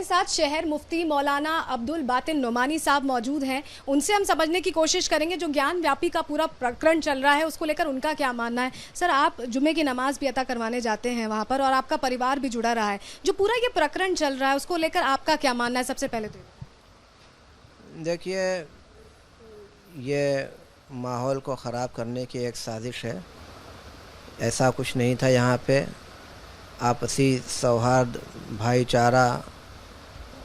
साथ शहर मुफ्ती मौलाना अब्दुल बातिन नोमानी साहब मौजूद हैं। उनसे हम समझने की कोशिश करेंगे जो ज्ञान व्यापी का पूरा प्रकरण चल रहा है उसको लेकर उनका क्या मानना है। सर, आप जुमे की नमाज भी अता करवाने जाते हैं वहाँ पर और आपका परिवार भी जुड़ा रहा है, जो पूरा ये प्रकरण चल रहा है उसको लेकर आपका क्या मानना है? सबसे पहले तो देखिए, ये माहौल को ख़राब करने की एक साजिश है। ऐसा कुछ नहीं था। यहाँ पे आपसी सौहार्द, भाईचारा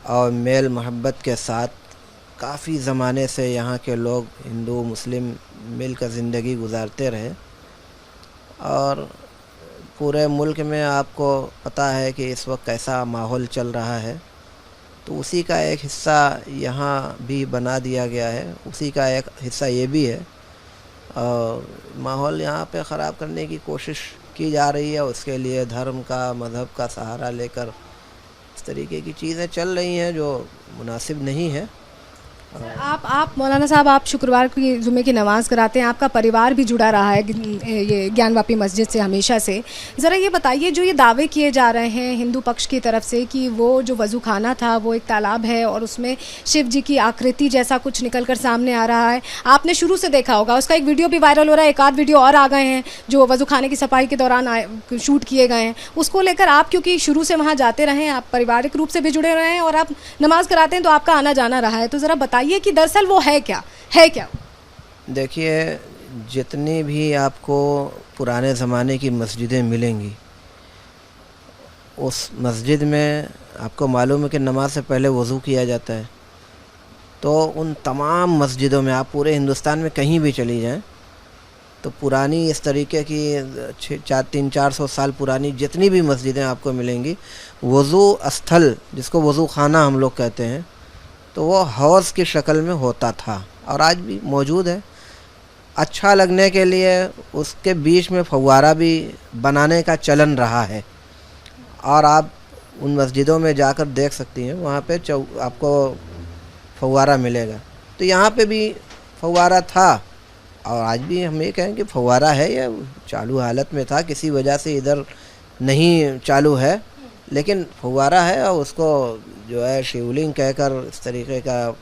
और मेल मोहब्बत के साथ काफ़ी ज़माने से यहाँ के लोग हिंदू मुस्लिम मिल कर ज़िंदगी गुजारते रहे और पूरे मुल्क में आपको पता है कि इस वक्त कैसा माहौल चल रहा है, तो उसी का एक हिस्सा यहाँ भी बना दिया गया है, उसी का एक हिस्सा ये भी है और माहौल यहाँ पे ख़राब करने की कोशिश की जा रही है। उसके लिए धर्म का, मज़हब का सहारा लेकर इस तरीके की चीज़ें चल रही हैं जो मुनासिब नहीं है। आप मौलाना साहब, आप शुक्रवार की जुमे की नमाज़ कराते हैं, आपका परिवार भी जुड़ा रहा है ये ज्ञानवापी मस्जिद से हमेशा से। ज़रा ये बताइए, जो ये दावे किए जा रहे हैं हिंदू पक्ष की तरफ से कि वो जो वज़ू खाना था वो एक तालाब है और उसमें शिव जी की आकृति जैसा कुछ निकल कर सामने आ रहा है, आपने शुरू से देखा होगा, उसका एक वीडियो भी वायरल हो रहा है, एक आध वीडियो और आ गए हैं जो वज़ू खाने की सफाई के दौरान शूट किए गए हैं। उसको लेकर आप, क्योंकि शुरू से वहाँ जाते रहे हैं, आप पारिवारिक रूप से भी जुड़े रहे हैं और आप नमाज़ कराते हैं तो आपका आना जाना रहा है, तो ज़रा बताइए कि दरअसल वो है क्या? देखिए, जितनी भी आपको पुराने ज़माने की मस्जिदें मिलेंगी, उस मस्जिद में आपको मालूम है कि नमाज से पहले वज़ू किया जाता है। तो उन तमाम मस्जिदों में आप पूरे हिंदुस्तान में कहीं भी चली जाएं तो पुरानी इस तरीके की 300-400 साल पुरानी जितनी भी मस्जिदें आपको मिलेंगी, वज़ू स्थल जिसको वज़ू खाना हम लोग कहते हैं, तो वो हौज़ की शक्ल में होता था और आज भी मौजूद है। अच्छा लगने के लिए उसके बीच में फव्वारा भी बनाने का चलन रहा है और आप उन मस्जिदों में जाकर देख सकती हैं, वहाँ पे आपको फव्वारा मिलेगा। तो यहाँ पे भी फव्वारा था और आज भी हम ये कहें कि फव्वारा है, या चालू हालत में था, किसी वजह से इधर नहीं चालू है, लेकिन फव्वारा है और उसको जो है शिवलिंग कहकर इस तरीके का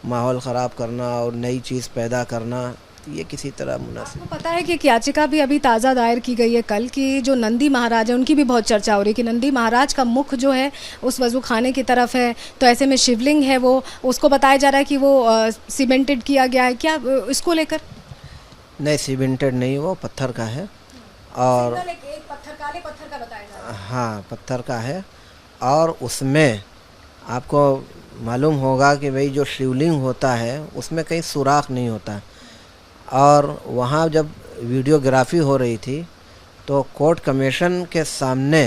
माहौल ख़राब करना और नई चीज़ पैदा करना, ये किसी तरह मुनासिब। आपको पता है कि एक याचिका भी अभी ताज़ा दायर की गई है कल की, जो नंदी महाराज है उनकी भी बहुत चर्चा हो रही है कि नंदी महाराज का मुख जो है उस वज़ू खाने की तरफ है, तो ऐसे में शिवलिंग है वो, उसको बताया जा रहा है कि वो सीमेंटेड किया गया है, क्या इसको लेकर? नहीं, सीमेंटेड नहीं, वो पत्थर का है और एक पत्थर, काले पत्थर का बताया जा रहा है। हाँ, पत्थर का है और उसमें आपको मालूम होगा कि भाई जो शिवलिंग होता है उसमें कहीं सुराख नहीं होता। और वहाँ जब वीडियोग्राफी हो रही थी तो कोर्ट कमीशन के सामने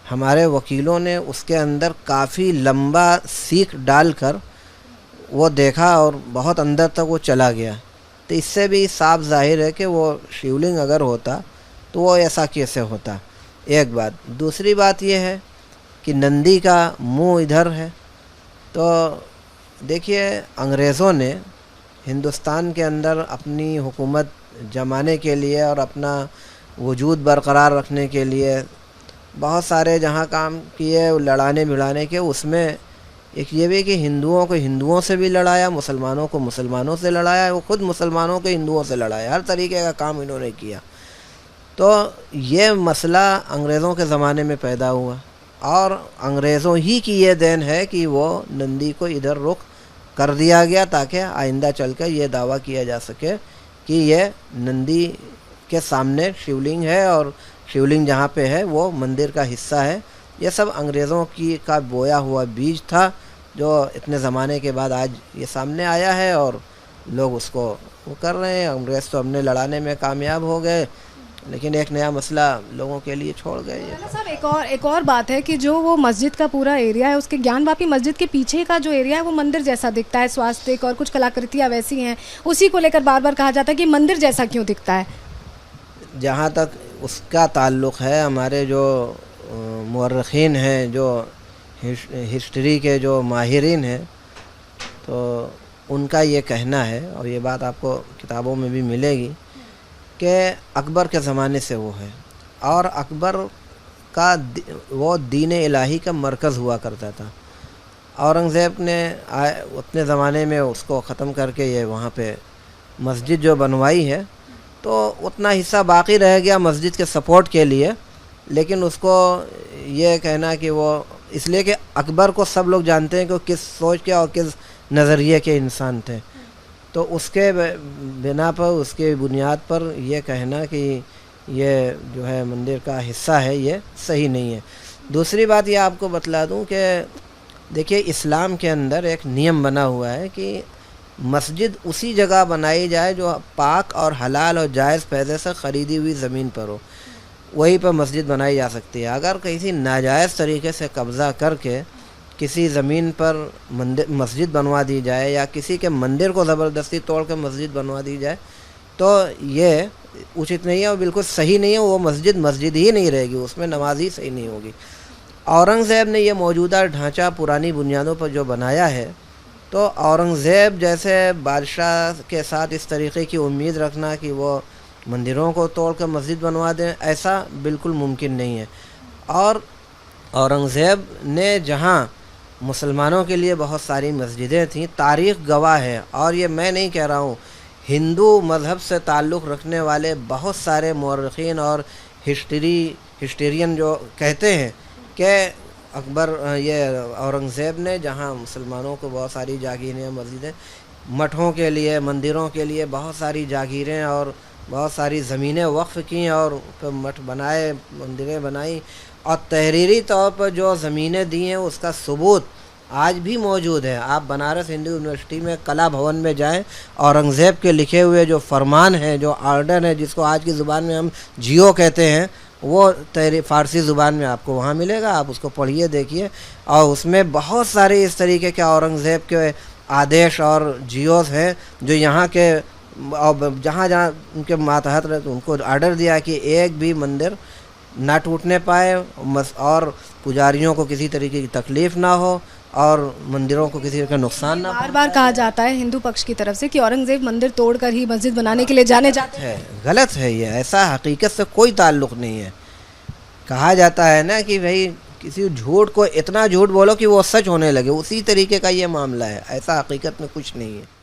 हमारे वकीलों ने उसके अंदर काफ़ी लंबा सीख डालकर वो देखा और बहुत अंदर तक वो चला गया। तो इससे भी साफ जाहिर है कि वो शिवलिंग अगर होता तो वो ऐसा कैसे होता। एक बात। दूसरी बात ये है कि नंदी का मुंह इधर है, तो देखिए अंग्रेज़ों ने हिंदुस्तान के अंदर अपनी हुकूमत जमाने के लिए और अपना वजूद बरकरार रखने के लिए बहुत सारे जहाँ काम किए लड़ाने भिड़ाने के, उसमें एक ये भी कि हिंदुओं को हिंदुओं से भी लड़ाया, मुसलमानों को मुसलमानों से लड़ाया, वो खुद मुसलमानों को हिंदुओं से लड़ाया, हर तरीके का काम इन्होंने किया। तो ये मसला अंग्रेज़ों के ज़माने में पैदा हुआ और अंग्रेज़ों ही की ये देन है कि वो नंदी को इधर रुख कर दिया गया ताकि आइंदा चलकर ये दावा किया जा सके कि ये नंदी के सामने शिवलिंग है और शिवलिंग जहाँ पे है वो मंदिर का हिस्सा है। ये सब अंग्रेज़ों की का बोया हुआ बीज था जो इतने ज़माने के बाद आज ये सामने आया है और लोग उसको वो कर रहे हैं। अंग्रेज़ तो हमने लड़ाने में कामयाब हो गए, लेकिन एक नया मसला लोगों के लिए छोड़ गए। साहब, एक और बात है कि जो वो मस्जिद का पूरा एरिया है, उसके ज्ञानवापी मस्जिद के पीछे का जो एरिया है वो मंदिर जैसा दिखता है, स्वास्तिक और कुछ कलाकृतियाँ वैसी हैं, उसी को लेकर बार बार कहा जाता है कि मंदिर जैसा क्यों दिखता है। जहाँ तक उसका ताल्लुक़ है, हमारे जो मुअर्रिखीन हैं, जो हिस्ट्री के जो माहिरीन हैं, तो उनका ये कहना है और ये बात आपको किताबों में भी मिलेगी कि अकबर के ज़माने से वो है और अकबर का वो दीन इलाही का मरकज़ हुआ करता था औरंगज़ेब ने उतने ज़माने में उसको ख़त्म करके ये वहाँ पे मस्जिद जो बनवाई है, तो उतना हिस्सा बाकी रह गया मस्जिद के सपोर्ट के लिए। लेकिन उसको ये कहना कि वो इसलिए कि अकबर को सब लोग जानते हैं कि वो किस सोच के और किस नज़रिए के इंसान थे, तो उसके बिना पर, उसके बुनियाद पर ये कहना कि ये जो है मंदिर का हिस्सा है, ये सही नहीं है। दूसरी बात ये आपको बतला दूं कि देखिए इस्लाम के अंदर एक नियम बना हुआ है कि मस्जिद उसी जगह बनाई जाए जो पाक और हलाल और जायज़ पैसे से ख़रीदी हुई ज़मीन पर हो, वहीं पर मस्जिद बनाई जा सकती है। अगर किसी नाजायज़ तरीके से कब्ज़ा करके किसी ज़मीन पर मस्जिद बनवा दी जाए या किसी के मंदिर को ज़बरदस्ती तोड़ के मस्जिद बनवा दी जाए, तो ये उचित नहीं है और बिल्कुल सही नहीं है। वो मस्जिद मस्जिद ही नहीं रहेगी, उसमें नमाज ही सही नहीं होगी। औरंगज़ेब ने ये मौजूदा ढांचा पुरानी बुनियादों पर जो बनाया है, तो औरंगज़ेब जैसे बादशाह के साथ इस तरीक़े की उम्मीद रखना कि वो मंदिरों को तोड़ कर मस्जिद बनवा दें, ऐसा बिल्कुल मुमकिन नहीं है। और औरंगज़ेब ने जहाँ मुसलमानों के लिए बहुत सारी मस्जिदें थीं, तारीख़ गवाह है, और ये मैं नहीं कह रहा हूँ, हिंदू मज़हब से ताल्लुक़ रखने वाले बहुत सारे मौरख़ीन और हिस्टोरियन जो कहते हैं कि अकबर ये औरंगज़ेब ने जहाँ मुसलमानों को बहुत सारी जागीरें, मस्जिदें, मठों के लिए, मंदिरों के लिए बहुत सारी जागीरें और बहुत सारी ज़मीनें वक्फ़ की और फिर मठ बनाए, मंदिरें बनाई, और तहरीरी तौर पर जो ज़मीनें दी हैं उसका सबूत आज भी मौजूद है। आप बनारस हिंदू यूनिवर्सिटी में कला भवन में जाएं, औरंगज़ेब के लिखे हुए जो फरमान हैं, जो आर्डर है, जिसको आज की ज़ुबान में हम जियो कहते हैं, वो फ़ारसी ज़ुबान में आपको वहाँ मिलेगा। आप उसको पढ़िए, देखिए, और उसमें बहुत सारे इस तरीके के औरंगज़ेब के आदेश और जियोस हैं जो यहाँ के और जहाँ जहाँ उनके मातहत रहे, तो उनको आर्डर दिया कि एक भी मंदिर ना टूटने पाए और पुजारियों को किसी तरीके की तकलीफ़ ना हो और मंदिरों को किसी का नुकसान ना। बार बार कहा जाता है हिंदू पक्ष की तरफ से कि औरंगज़ेब मंदिर तोड़कर ही मस्जिद बनाने के लिए जाने जाते हैं। गलत है ये, ऐसा हकीकत से कोई ताल्लुक़ नहीं है। कहा जाता है ना कि भाई किसी झूठ को इतना झूठ बोलो कि वो सच होने लगे, उसी तरीके का ये मामला है, ऐसा हकीकत में कुछ नहीं है।